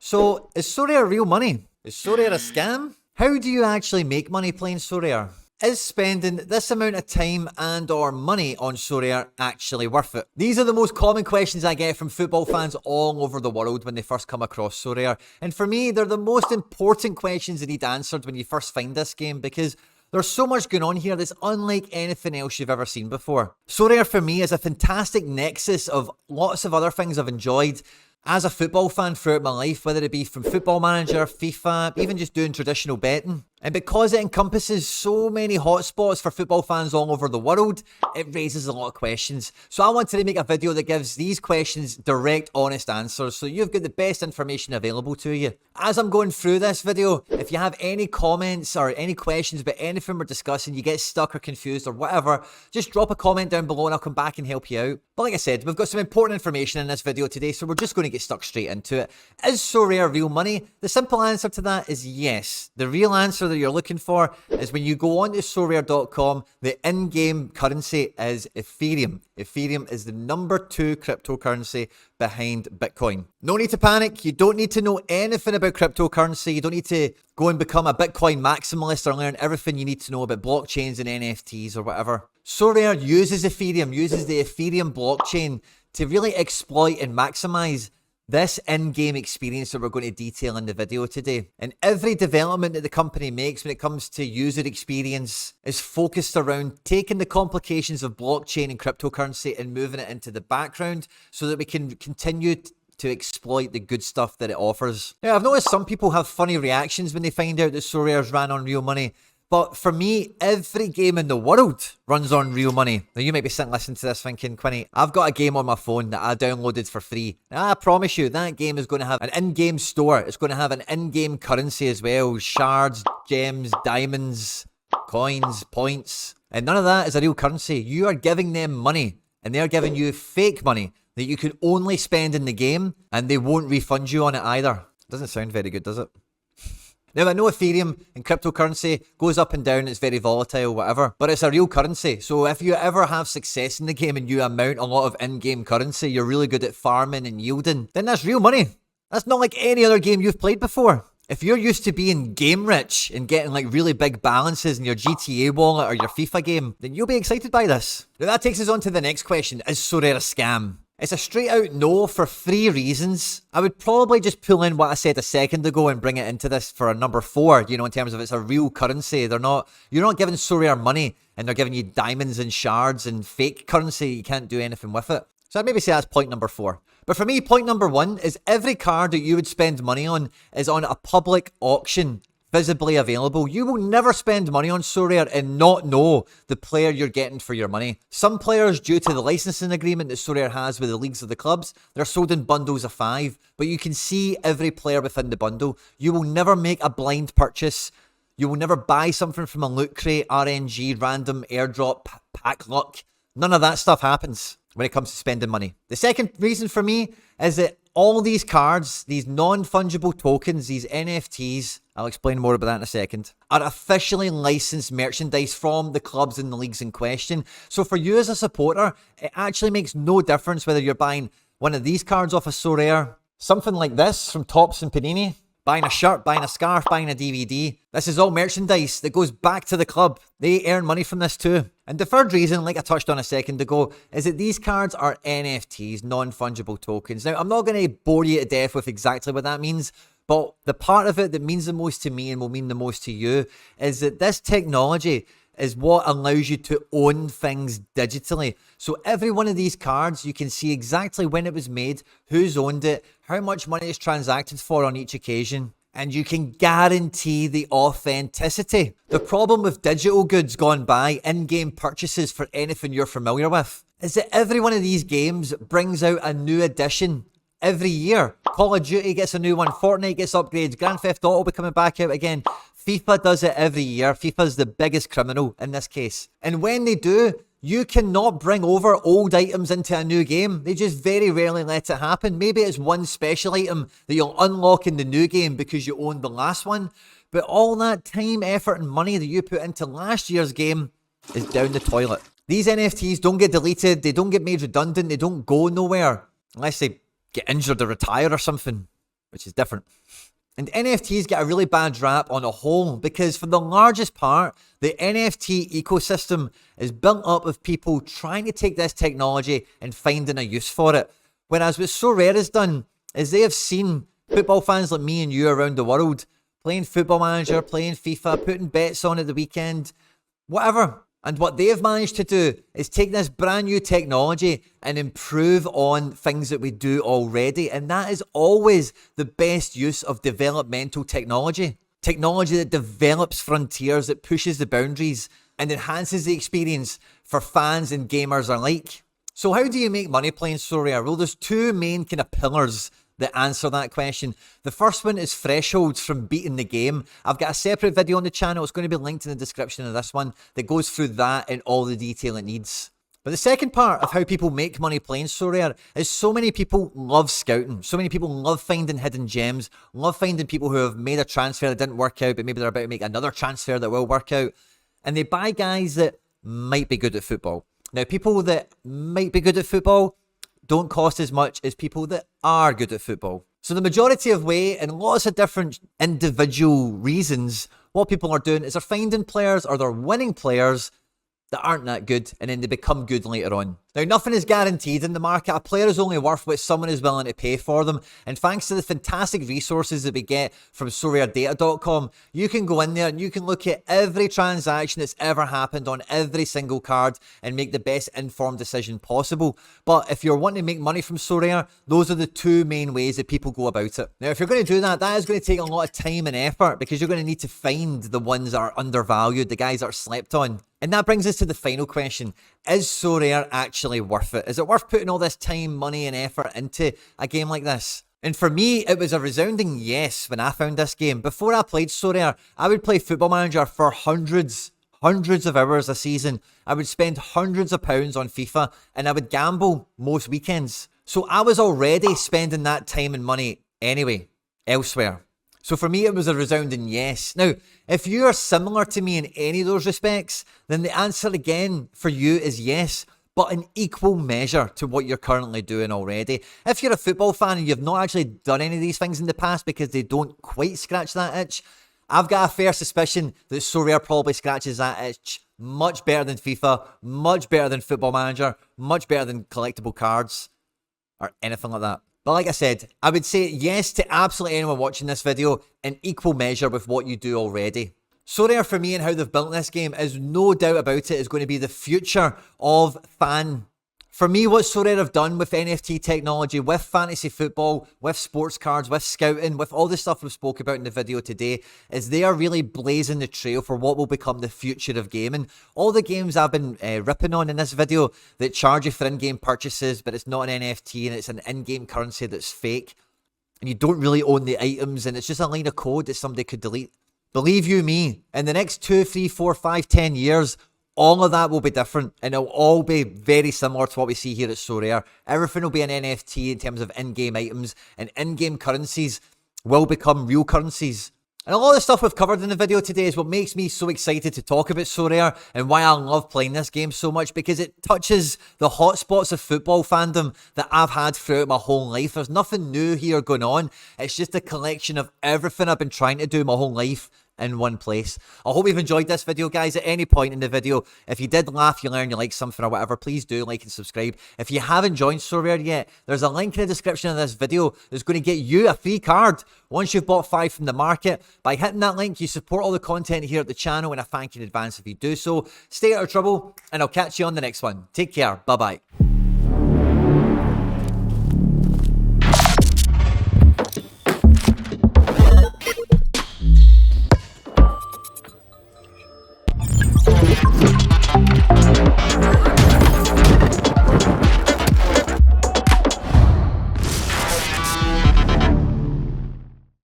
So, is Sorare real money? Is Sorare a scam? How do you actually make money playing Sorare? Is spending this amount of time and or money on Sorare actually worth it? These are the most common questions I get from football fans all over the world when they first come across Sorare. And for me, they're the most important questions that need answered when you first find this game, because there's so much going on here that's unlike anything else you've ever seen before. Sorare for me is a fantastic nexus of lots of other things I've enjoyed as a football fan throughout my life, whether it be from Football Manager, FIFA, even just doing traditional betting. And because it encompasses so many hotspots for football fans all over the world, it raises a lot of questions. So I wanted to make a video that gives these questions direct, honest answers, so you've got the best information available to you. As I'm going through this video, if you have any comments or any questions about anything we're discussing, you get stuck or confused or whatever, just drop a comment down below and I'll come back and help you out. But like I said, we've got some important information in this video today, so we're just going to get stuck straight into it. Is Sorare real money? The simple answer to that is yes. The real answer that you're looking for is when you go onto Sorare.com, the in-game currency is Ethereum. Ethereum is the #2 cryptocurrency behind Bitcoin. No need to panic. You don't need to know anything about cryptocurrency. You don't need to go and become a Bitcoin maximalist or learn everything you need to know about blockchains and NFTs or whatever. Sorare uses the Ethereum blockchain to really exploit and maximize this in-game experience that we're going to detail in the video today. And every development that the company makes when it comes to user experience is focused around taking the complications of blockchain and cryptocurrency and moving it into the background so that we can continue to exploit the good stuff that it offers. Now, I've noticed some people have funny reactions when they find out that Sorare's ran on real money. But for me, every game in the world runs on real money. Now, you might be sitting listening to this thinking, Quinny, I've got a game on my phone that I downloaded for free. Now, I promise you, that game is going to have an in-game store. It's going to have an in-game currency as well. Shards, gems, diamonds, coins, points. And none of that is a real currency. You are giving them money, and they're giving you fake money that you can only spend in the game, and they won't refund you on it either. Doesn't sound very good, does it? Now, I know Ethereum and cryptocurrency goes up and down, it's very volatile, whatever, but it's a real currency. So if you ever have success in the game and you amount a lot of in-game currency, you're really good at farming and yielding, then that's real money. That's not like any other game you've played before. If you're used to being game rich and getting like really big balances in your GTA wallet or your FIFA game, then you'll be excited by this. Now that takes us on to the next question. Is Sorare a scam? It's a straight out no for 3 reasons. I would probably just pull in what I said a second ago and bring it into this for a number 4, you know, in terms of it's a real currency. You're not giving Sorare money and they're giving you diamonds and shards and fake currency. You can't do anything with it. So I'd maybe say that's point number 4. But for me, point number 1 is every card that you would spend money on is on a public auction, visibly available. You will never spend money on Sorare and not know the player you're getting for your money. Some players, due to the licensing agreement that Sorare has with the leagues of the clubs, they're sold in bundles of 5, but you can see every player within the bundle. You will never make a blind purchase. You will never buy something from a loot crate, RNG, random airdrop, pack luck. None of that stuff happens when it comes to spending money. The second reason for me is that all these cards, these non-fungible tokens, these NFTs, I'll explain more about that in a second, are officially licensed merchandise from the clubs and the leagues in question. So for you as a supporter, it actually makes no difference whether you're buying one of these cards off of Sorare, something like this from Topps and Panini, buying a shirt, buying a scarf, buying a DVD. This is all merchandise that goes back to the club. They earn money from this too. And the third reason, like I touched on a second ago, is that these cards are NFTs, non-fungible tokens. Now, I'm not going to bore you to death with exactly what that means, but the part of it that means the most to me and will mean the most to you is that this technology is what allows you to own things digitally. So every one of these cards, you can see exactly when it was made, who's owned it, how much money is transacted for on each occasion, and you can guarantee the authenticity. The problem with digital goods gone by, in-game purchases for anything you're familiar with, is that every one of these games brings out a new edition every year. Call of Duty gets a new one, Fortnite gets upgrades, Grand Theft Auto will be coming back out again. FIFA does it every year. FIFA's the biggest criminal in this case. And when they do, you cannot bring over old items into a new game. They just very rarely let it happen. Maybe it's one special item that you'll unlock in the new game because you owned the last one. But all that time, effort and money that you put into last year's game is down the toilet. These NFTs don't get deleted. They don't get made redundant. They don't go nowhere unless they get injured or retire or something. which is different. And NFTs get a really bad rap on a whole because for the largest part, the NFT ecosystem is built up of people trying to take this technology and finding a use for it. Whereas what Sorare has done is they have seen football fans like me and you around the world playing Football Manager, playing FIFA, putting bets on at the weekend, whatever. And what they have managed to do is take this brand new technology and improve on things that we do already. And that is always the best use of developmental technology. Technology that develops frontiers, that pushes the boundaries and enhances the experience for fans and gamers alike. So how do you make money playing Sorare? Well, there's two main kind of pillars that answer that question. The first one is thresholds from beating the game. I've got a separate video on the channel. It's going to be linked in the description of this one that goes through that in all the detail it needs. But the second part of how people make money playing Sorare is so many people love scouting. So many people love finding hidden gems, love finding people who have made a transfer that didn't work out, but maybe they're about to make another transfer that will work out. And they buy guys that might be good at football. Now, people that might be good at football don't cost as much as people that are good at football. So the majority of way, and lots of different individual reasons, what people are doing is they're finding players or they're winning players that aren't that good, and then they become good later on. Now, nothing is guaranteed in the market. A player is only worth what someone is willing to pay for them. And thanks to the fantastic resources that we get from SorareData.com, you can go in there and you can look at every transaction that's ever happened on every single card and make the best informed decision possible. But if you're wanting to make money from Sorare, those are the two main ways that people go about it. Now, if you're going to do that, that is going to take a lot of time and effort because you're going to need to find the ones that are undervalued, the guys that are slept on. And that brings us to the final question. Is Sorare actually worth it? Is it worth putting all this time, money, and effort into a game like this? And for me, it was a resounding yes when I found this game. Before I played Sorare, I would play Football Manager for hundreds of hours a season. I would spend hundreds of pounds on FIFA, and I would gamble most weekends. So I was already spending that time and money anyway, elsewhere. So for me, it was a resounding yes. Now, if you are similar to me in any of those respects, then the answer again for you is yes, but in equal measure to what you're currently doing already. If you're a football fan and you've not actually done any of these things in the past because they don't quite scratch that itch, I've got a fair suspicion that Sorare probably scratches that itch much better than FIFA, much better than Football Manager, much better than collectible cards, or anything like that. But like I said, I would say yes to absolutely anyone watching this video in equal measure with what you do already. Sorare for me and how they've built this game is no doubt about it is going to be the future of fan. For me, what Sorare have done with NFT technology, with fantasy football, with sports cards, with scouting, with all the stuff we've spoke about in the video today, is they are really blazing the trail for what will become the future of gaming. All the games I've been ripping on in this video that charge you for in-game purchases, but it's not an NFT and it's an in-game currency that's fake, and you don't really own the items, and it's just a line of code that somebody could delete. Believe you me, in the next 2, 3, 4, 5, 10 years, all of that will be different, and it'll all be very similar to what we see here at Sorare. Everything will be an NFT in terms of in-game items, and in-game currencies will become real currencies. And a lot of the stuff we've covered in the video today is what makes me so excited to talk about Sorare and why I love playing this game so much, because it touches the hotspots of football fandom that I've had throughout my whole life. There's nothing new here going on. It's just a collection of everything I've been trying to do my whole life in one place. I hope you've enjoyed this video, guys. At any point in the video, if you did laugh, you learned, you like something or whatever, please do like and subscribe. If you haven't joined Sorare yet, there's a link in the description of this video that's going to get you a free card once you've bought 5 from the market. By hitting that link, you support all the content here at the channel, and I thank you in advance if you do so. Stay out of trouble, and I'll catch you on the next one. Take care. Bye-bye.